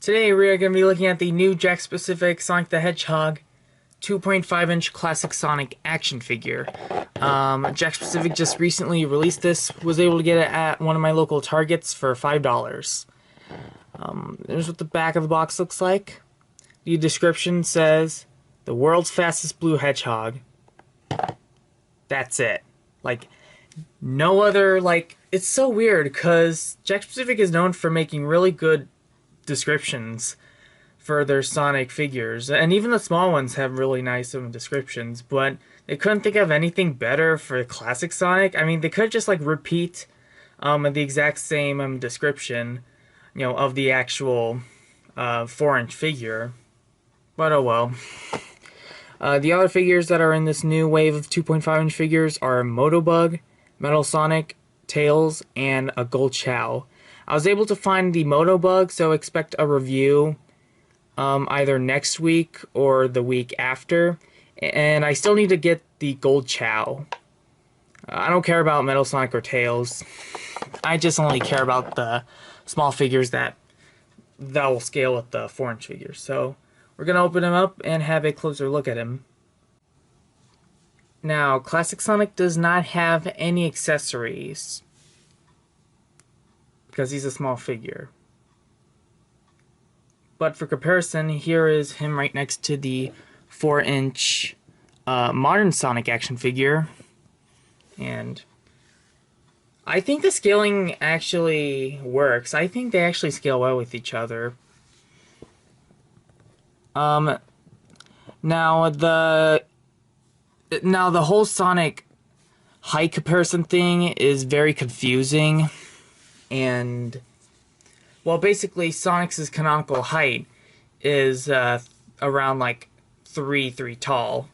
Today we are going to be looking at the new Jakks Pacific Sonic the Hedgehog 2.5-inch classic Sonic action figure. Jakks Pacific just recently released this, was able to get it at one of my local Targets for $5. There's what the back of the box looks like. The description says, "The world's fastest blue hedgehog." That's it. Like, no other, it's so weird, because Jakks Pacific is known for making really good descriptions for their Sonic figures, and even the small ones have really nice descriptions, but they couldn't think of anything better for classic Sonic. I mean, they could just repeat the exact same description, of the actual 4-inch figure, but oh well. The other figures that are in this new wave of 2.5-inch figures are Motobug, Metal Sonic, Tails, and a Gold Chow. I was able to find the Motobug, so expect a review either next week or the week after. And I still need to get the Gold Chow. I don't care about Metal Sonic or Tails. I just only care about the small figures that will scale with the 4-inch figures. So we're going to open him up and have a closer look at him. Now, Classic Sonic does not have any accessories, because he's a small figure. But for comparison, here is him right next to the 4-inch modern Sonic action figure. And I think the scaling actually works. I think they actually scale well with each other. Now the whole Sonic height comparison thing is very confusing. And, well, basically, Sonic's canonical height is around 3 tall.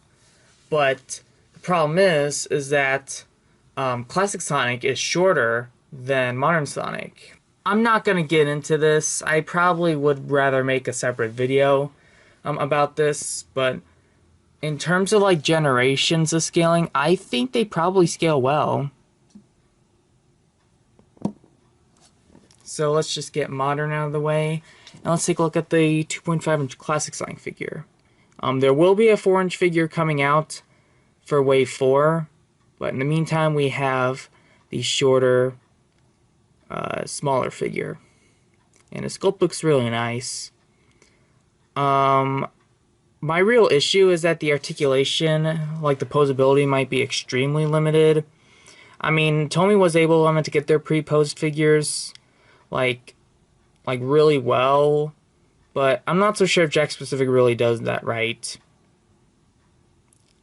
But the problem is that classic Sonic is shorter than modern Sonic. I'm not going to get into this. I probably would rather make a separate video about this. But in terms of generations of scaling, I think they probably scale well. So let's just get modern out of the way, and let's take a look at the 2.5-inch classic Sonic figure. There will be a 4-inch figure coming out for Wave 4, but in the meantime we have the shorter, smaller figure. And the sculpt looks really nice. My real issue is that the articulation, the posability, might be extremely limited. I mean, Tomy was able to get their pre-posed figures really well, but I'm not so sure if Jakks Pacific really does that right.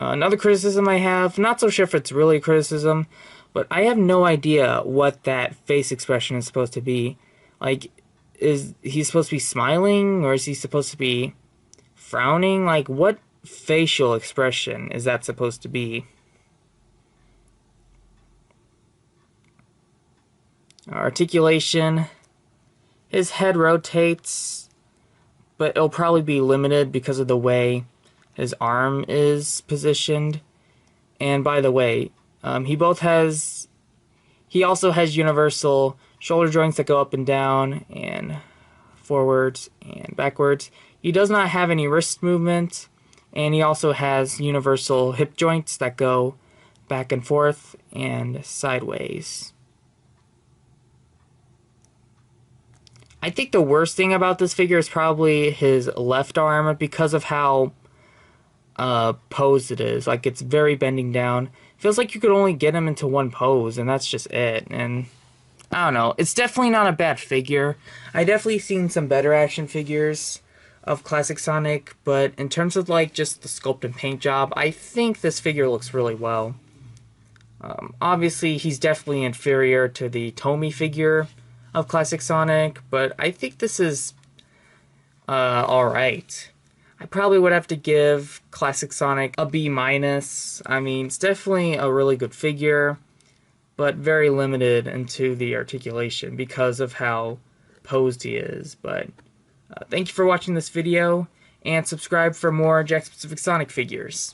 Another criticism I have, not so sure if it's really a criticism, but I have no idea what that face expression is supposed to be. Is he supposed to be smiling, or is he supposed to be frowning? What facial expression is that supposed to be? Articulation. His head rotates, but it'll probably be limited because of the way his arm is positioned. And by the way, he also has universal shoulder joints that go up and down and forwards and backwards. He does not have any wrist movement, and he also has universal hip joints that go back and forth and sideways. I think the worst thing about this figure is probably his left arm, because of how posed it is. It's very bending down. It feels like you could only get him into one pose, and that's just it. And I don't know. It's definitely not a bad figure. I definitely seen some better action figures of classic Sonic, but in terms of just the sculpt and paint job, I think this figure looks really well. Obviously, he's definitely inferior to the Tomy figure of classic Sonic, but I think this is alright. I probably would have to give classic Sonic a B-. I mean, it's definitely a really good figure, but very limited into the articulation because of how posed he is. But thank you for watching this video, and subscribe for more Jakks Pacific Sonic figures.